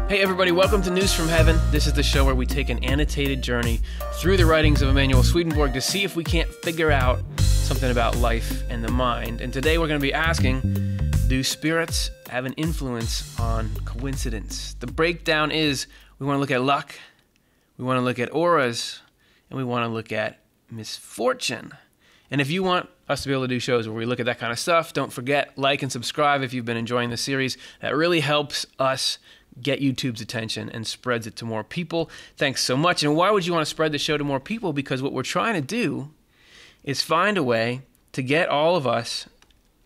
Hey everybody, welcome to News from Heaven. This is the show where we take an annotated journey through the writings of Emanuel Swedenborg to see if we can't figure out something about life and the mind. And today we're going to be asking, do spirits have an influence on coincidence? The breakdown is we want to look at luck, we want to look at auras, and we want to look at misfortune. And if you want us to be able to do shows where we look at that kind of stuff, don't forget, like and subscribe if you've been enjoying the series. That really helps us get YouTube's attention and spreads it to more people. Thanks so much. And why would you want to spread the show to more people? Because what we're trying to do is find a way to get all of us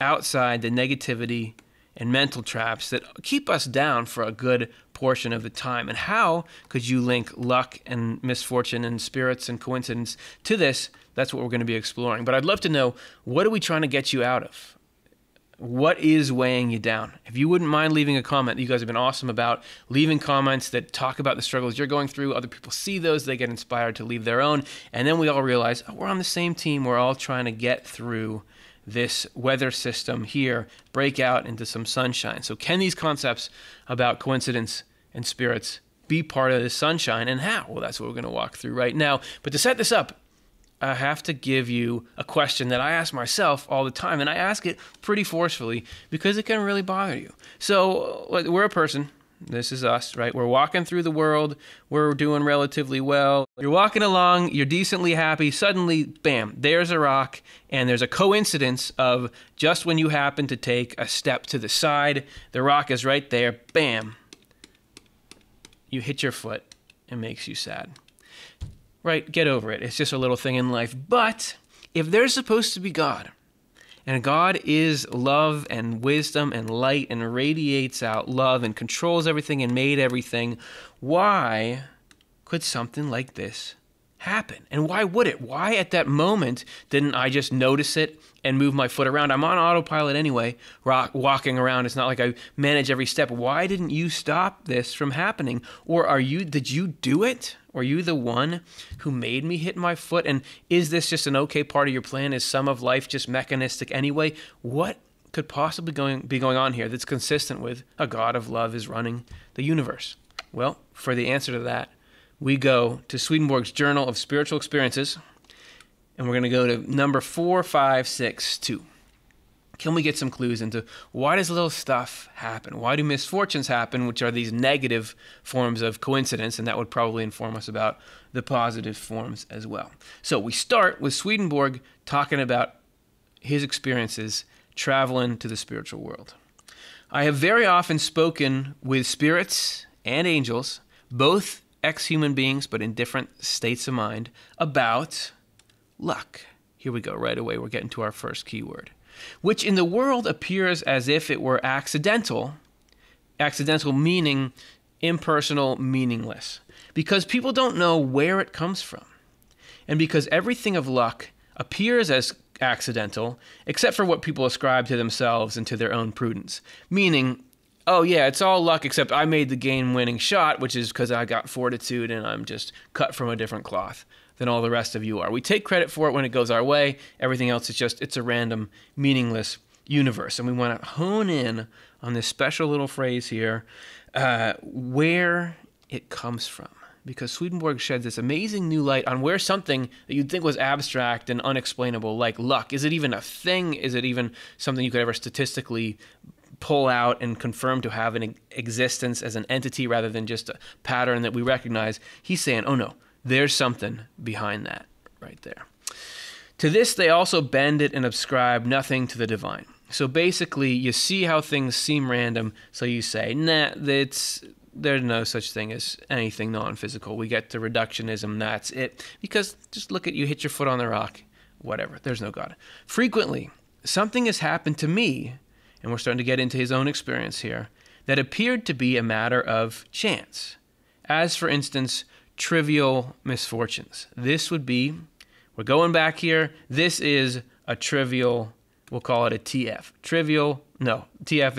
outside the negativity and mental traps that keep us down for a good portion of the time. And how could you link luck and misfortune and spirits and coincidence to this? That's what we're going to be exploring. But I'd love to know, what are we trying to get you out of? What is weighing you down? If you wouldn't mind leaving a comment, you guys have been awesome about leaving comments that talk about the struggles you're going through. Other people see those, they get inspired to leave their own. And then we all realize, oh, we're on the same team. We're all trying to get through this weather system here, break out into some sunshine. So can these concepts about coincidence and spirits be part of this sunshine, and how? Well, that's what we're going to walk through right now. But to set this up, I have to give you a question that I ask myself all the time, and I ask it pretty forcefully because it can really bother you. So we're a person. This is us, right? We're walking through the world. We're doing relatively well. You're walking along. You're decently happy. Suddenly, bam, there's a rock, and there's a coincidence of just when you happen to take a step to the side, the rock is right there. Bam. You hit your foot. It makes you sad. Right, get over it. It's just a little thing in life. But if there's supposed to be God, and God is love and wisdom and light and radiates out love and controls everything and made everything, why could something like this happen? And why would it? Why at that moment didn't I just notice it and move my foot around? I'm on autopilot anyway, walking around. It's not like I manage every step. Why didn't you stop this from happening? Or did you do it? Are you the one who made me hit my foot? And is this just an okay part of your plan? Is some of life just mechanistic anyway? What could possibly be going on here that's consistent with a God of love is running the universe? Well, for the answer to that, we go to Swedenborg's Journal of Spiritual Experiences, and we're going to go to number 4562. Can we get some clues into why does little stuff happen? Why do misfortunes happen, which are these negative forms of coincidence? And that would probably inform us about the positive forms as well. So we start with Swedenborg talking about his experiences traveling to the spiritual world. I have very often spoken with spirits and angels, both ex-human beings, but in different states of mind, about luck. Here we go right away. We're getting to our first keyword, which in the world appears as if it were accidental meaning impersonal, meaningless, because people don't know where it comes from, and because everything of luck appears as accidental, except for what people ascribe to themselves and to their own prudence, meaning, oh yeah, it's all luck except I made the game-winning shot, which is because I got fortitude and I'm just cut from a different cloth than all the rest of you are. We take credit for it when it goes our way. Everything else is it's a random, meaningless universe. And we want to hone in on this special little phrase here, where it comes from. Because Swedenborg sheds this amazing new light on where something that you'd think was abstract and unexplainable, like luck, is it even a thing? Is it even something you could ever statistically pull out and confirm to have an existence as an entity rather than just a pattern that we recognize? He's saying, oh no, there's something behind that right there. To this, they also bend it and ascribe nothing to the divine. So basically, you see how things seem random, so you say, nah, there's no such thing as anything non-physical. We get to reductionism, that's it. Because just look at you, hit your foot on the rock, whatever, there's no God. Frequently, something has happened to me, and we're starting to get into his own experience here, that appeared to be a matter of chance. As, for instance, trivial misfortunes. This would be, we're going back here, this is a trivial, we'll call it a TF. Trivial, no, TF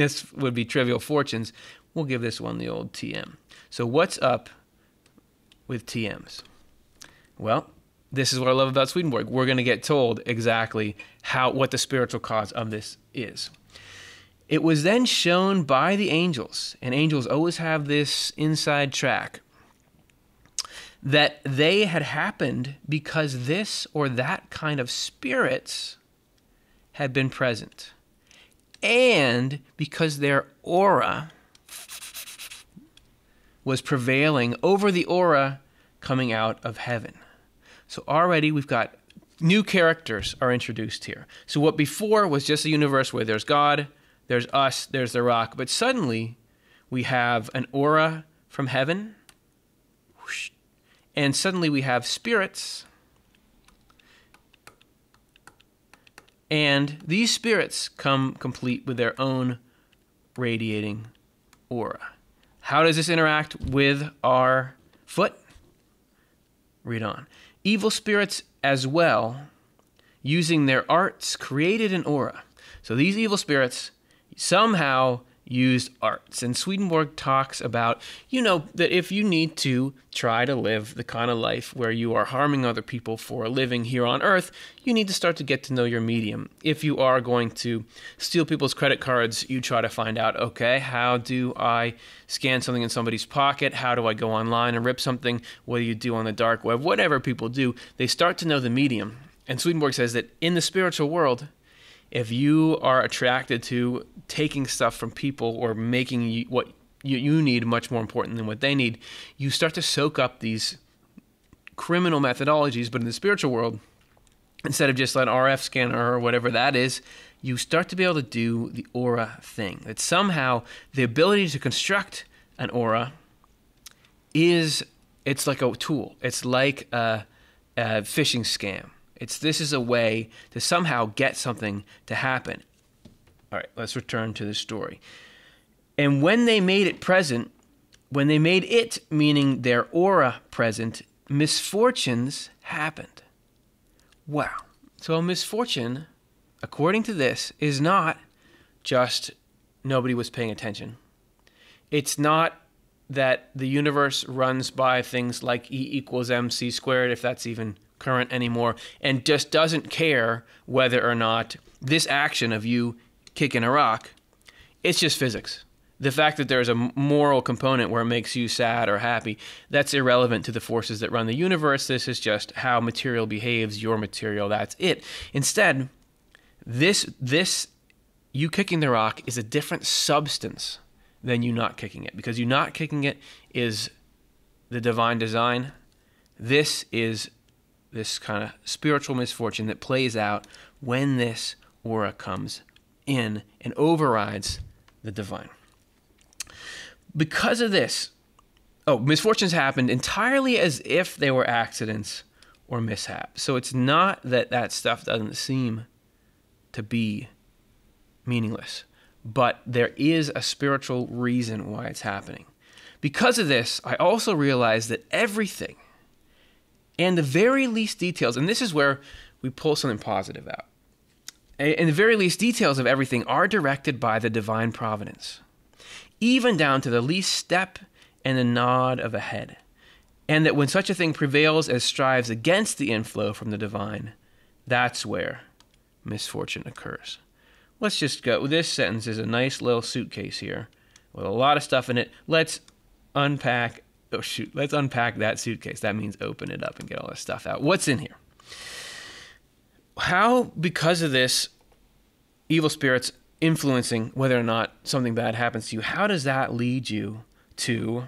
is, would be trivial fortunes. We'll give this one the old TM. So what's up with TMs? Well, this is what I love about Swedenborg. We're going to get told exactly what the spiritual cause of this is. It was then shown by the angels, and angels always have this inside track, that they had happened because this or that kind of spirits had been present, and because their aura was prevailing over the aura coming out of heaven. So already we've got new characters are introduced here. So what before was just a universe where there's God, there's us, there's the rock, but suddenly we have an aura from heaven, and suddenly we have spirits, and these spirits come complete with their own radiating aura. How does this interact with our foot? Read on. Evil spirits as well, using their arts, created an aura. So these evil spirits somehow used arts. And Swedenborg talks about, that if you need to try to live the kind of life where you are harming other people for a living here on earth, you need to start to get to know your medium. If you are going to steal people's credit cards, you try to find out, okay, how do I scan something in somebody's pocket? How do I go online and rip something? What do you do on the dark web? Whatever people do, they start to know the medium. And Swedenborg says that in the spiritual world, if you are attracted to taking stuff from people or making what you need much more important than what they need, you start to soak up these criminal methodologies. But in the spiritual world, instead of just an RF scanner or whatever that is, you start to be able to do the aura thing. That somehow the ability to construct an aura it's like a tool. It's like a phishing scam. This is a way to somehow get something to happen. All right, let's return to the story. And when they made it present, when they made it, meaning their aura present, misfortunes happened. Wow. So a misfortune, according to this, is not just nobody was paying attention. It's not that the universe runs by things like E equals mc squared, if that's even current anymore, and just doesn't care whether or not this action of you kicking a rock, it's just physics. The fact that there's a moral component where it makes you sad or happy, that's irrelevant to the forces that run the universe. This is just how material behaves, your material, that's it. Instead, this you kicking the rock is a different substance than you not kicking it, because you not kicking it is the divine design. This is this kind of spiritual misfortune that plays out when this aura comes in and overrides the divine. Because of this, misfortunes happened entirely as if they were accidents or mishaps. So it's not that stuff doesn't seem to be meaningless, but there is a spiritual reason why it's happening. Because of this, I also realized that everything, and the very least details, and this is where we pull something positive out, and the very least details of everything are directed by the divine providence, even down to the least step and the nod of a head. And that when such a thing prevails as strives against the inflow from the divine, that's where misfortune occurs. Let's just go. This sentence is a nice little suitcase here with a lot of stuff in it. Let's unpack that suitcase. That means open it up and get all this stuff out. What's in here? How, because of this, evil spirits influencing whether or not something bad happens to you, how does that lead you to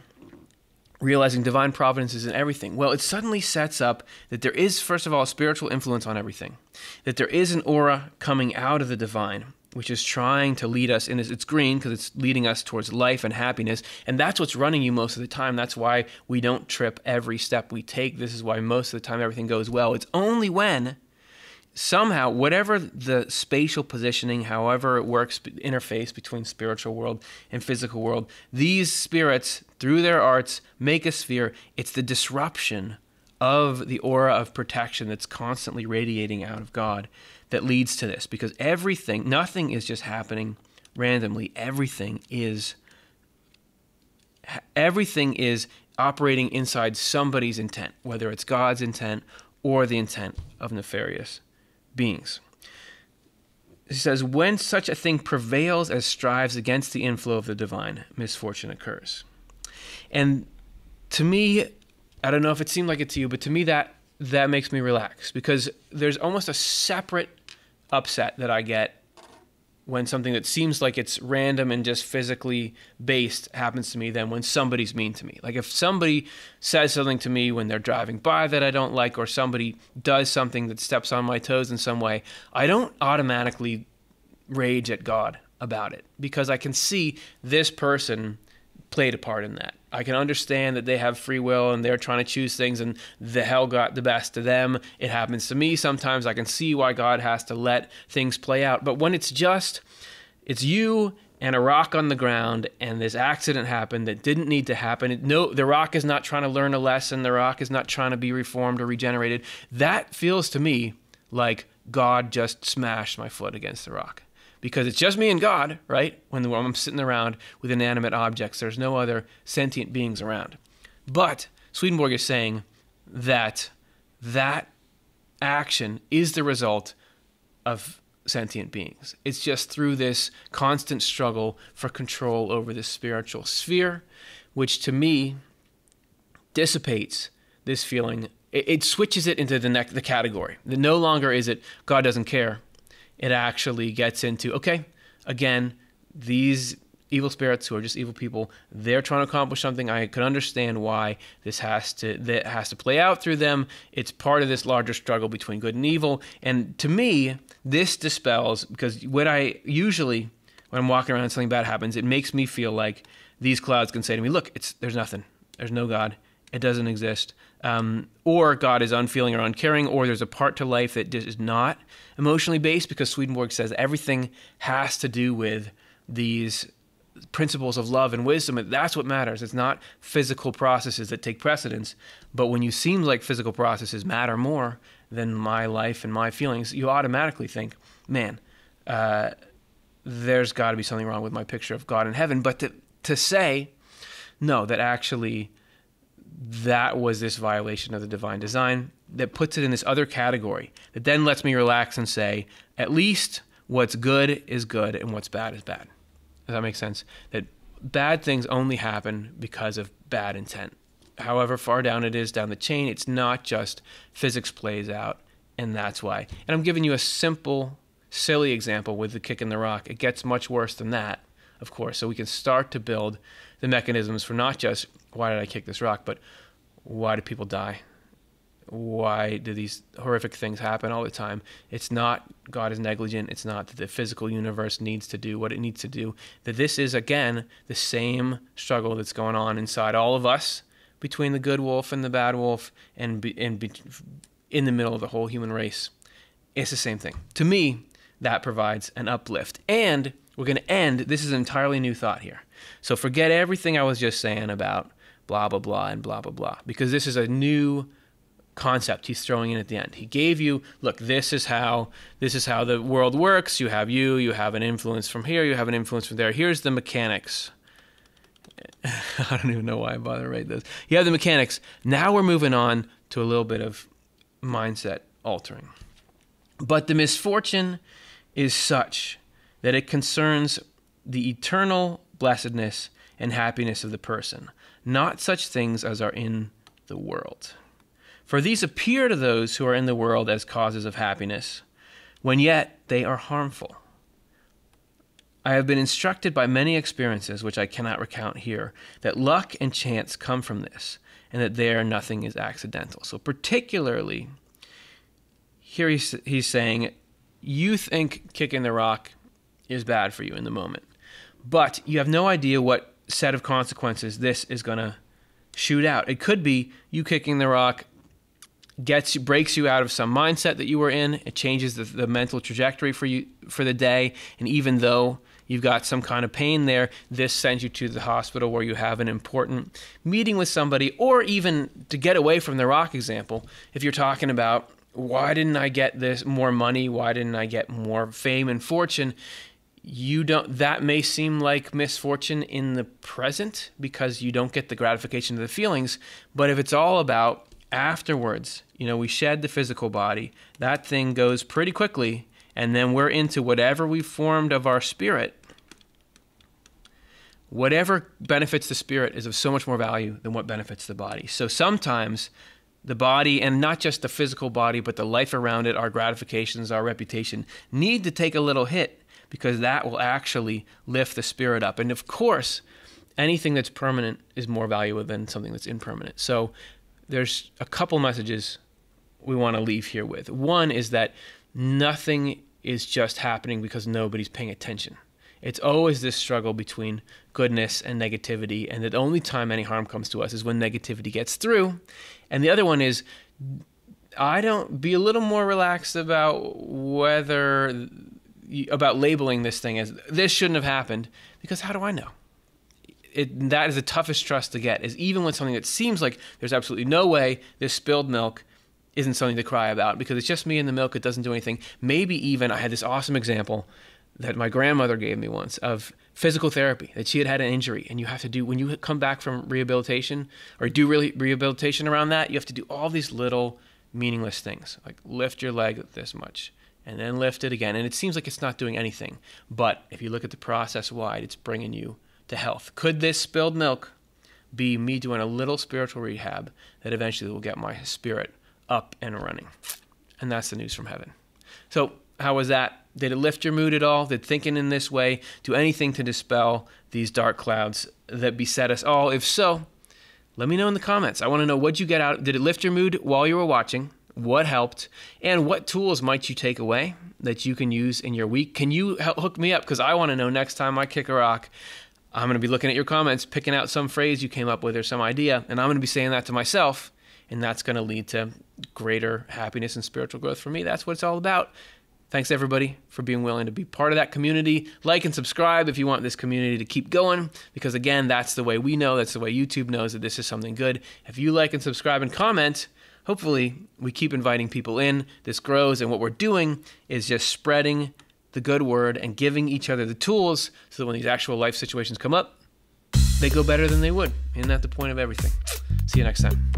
realizing divine providence is in everything? Well, it suddenly sets up that there is, first of all, a spiritual influence on everything, that there is an aura coming out of the divine, which is trying to lead us in. It's green because it's leading us towards life and happiness, and that's what's running you most of the time. That's why we don't trip every step we take. This is why most of the time everything goes well. It's only when somehow, whatever the spatial positioning, however it works, interface between spiritual world and physical world, these spirits, through their arts, make a sphere. It's the disruption of the aura of protection that's constantly radiating out of God that leads to this. Because nothing is just happening randomly. Everything is operating inside somebody's intent, whether it's God's intent or the intent of nefarious beings. he says, when such a thing prevails as strives against the inflow of the divine, misfortune occurs. And to me, I don't know if it seemed like it to you, but to me that makes me relax, because there's almost a separate upset that I get when something that seems like it's random and just physically based happens to me than when somebody's mean to me. Like if somebody says something to me when they're driving by that I don't like, or somebody does something that steps on my toes in some way, I don't automatically rage at God about it, because I can see this person played a part in that. I can understand that they have free will and they're trying to choose things and the hell got the best of them. It happens to me sometimes. I can see why God has to let things play out. But when it's you and a rock on the ground and this accident happened that didn't need to happen. No, the rock is not trying to learn a lesson. The rock is not trying to be reformed or regenerated. That feels to me like God just smashed my foot against the rock. Because it's just me and God, right? When I'm sitting around with inanimate objects, there's no other sentient beings around. But Swedenborg is saying that that action is the result of sentient beings. It's just through this constant struggle for control over this spiritual sphere, which to me dissipates this feeling. It switches it into the category. No longer is it God doesn't care. It actually gets into, okay, again, these evil spirits who are just evil people, they're trying to accomplish something. I could understand why that has to play out through them. It's part of this larger struggle between good and evil. And to me, this dispels, because when I'm walking around and something bad happens, it makes me feel like these clouds can say to me, look, there's nothing. There's no God. It doesn't exist. Or God is unfeeling or uncaring, or there's a part to life that is not emotionally based, because Swedenborg says everything has to do with these principles of love and wisdom. And that's what matters. It's not physical processes that take precedence. But when you seem like physical processes matter more than my life and my feelings, you automatically think, man, there's got to be something wrong with my picture of God in heaven. But to say, no, that actually that was this violation of the divine design, that puts it in this other category, that then lets me relax and say, at least what's good is good and what's bad is bad. Does that make sense? That bad things only happen because of bad intent. However far down it is down the chain, it's not just physics plays out, and that's why. And I'm giving you a simple, silly example with the kick in the rock. It gets much worse than that, of course, so we can start to build the mechanisms for not just why did I kick this rock, but why do people die? Why do these horrific things happen all the time? It's not God is negligent. It's not that the physical universe needs to do what it needs to do. That this is, again, the same struggle that's going on inside all of us, between the good wolf and the bad wolf, and in the middle of the whole human race. It's the same thing. To me, that provides an uplift. And we're going to end, this is an entirely new thought here. So forget everything I was just saying about blah, blah, blah, and blah, blah, blah, because this is a new concept he's throwing in at the end. He gave you, look, this is how the world works. You have an influence from here, you have an influence from there. Here's the mechanics. I don't even know why I bother to write this. You have the mechanics. Now we're moving on to a little bit of mindset altering. But the misfortune is such that it concerns the eternal blessedness and happiness of the person, not such things as are in the world. For these appear to those who are in the world as causes of happiness, when yet they are harmful. I have been instructed by many experiences, which I cannot recount here, that luck and chance come from this, and that there nothing is accidental. So particularly, here he's saying, you think kicking the rock is bad for you in the moment, but you have no idea what set of consequences this is going to shoot out. It could be you kicking the rock breaks you out of some mindset that you were in. It changes the mental trajectory for you for the day. And even though you've got some kind of pain there, this sends you to the hospital where you have an important meeting with somebody, or even to get away from the rock example, if you're talking about, why didn't I get this more money? Why didn't I get more fame and fortune? That may seem like misfortune in the present because you don't get the gratification of the feelings. But if it's all about afterwards, we shed the physical body, that thing goes pretty quickly, and then we're into whatever we formed of our spirit. Whatever benefits the spirit is of so much more value than what benefits the body. So sometimes the body, and not just the physical body, but the life around it, our gratifications, our reputation, need to take a little hit, because that will actually lift the spirit up. And of course, anything that's permanent is more valuable than something that's impermanent. So there's a couple messages we want to leave here with. One is that nothing is just happening because nobody's paying attention. It's always this struggle between goodness and negativity, and the only time any harm comes to us is when negativity gets through. And the other one is, be a little more relaxed about about labeling this thing as, this shouldn't have happened, because how do I know? That is the toughest trust to get, is even when something that seems like there's absolutely no way this spilled milk isn't something to cry about, because it's just me and the milk, it doesn't do anything. Maybe even, I had this awesome example that my grandmother gave me once of physical therapy, that she had an injury, and you have to do, when you come back from rehabilitation, or do rehabilitation around that, you have to do all these little meaningless things, like lift your leg this much, and then lift it again. And it seems like it's not doing anything. But if you look at the process wide, it's bringing you to health. Could this spilled milk be me doing a little spiritual rehab that eventually will get my spirit up and running? And that's the news from heaven. So how was that? Did it lift your mood at all? Did thinking in this way do anything to dispel these dark clouds that beset us all? If so, let me know in the comments. I want to know, what'd you get out? Did it lift your mood while you were watching? What helped? And what tools might you take away that you can use in your week? Can you hook me up? Because I want to know next time I kick a rock, I'm going to be looking at your comments, picking out some phrase you came up with or some idea, and I'm going to be saying that to myself, and that's going to lead to greater happiness and spiritual growth for me. That's what it's all about. Thanks, everybody, for being willing to be part of that community. Like and subscribe if you want this community to keep going, because, again, that's the way we know, that's the way YouTube knows that this is something good. If you like and subscribe and comment, hopefully we keep inviting people in, this grows, and what we're doing is just spreading the good word and giving each other the tools so that when these actual life situations come up, they go better than they would. Isn't that the point of everything? See you next time.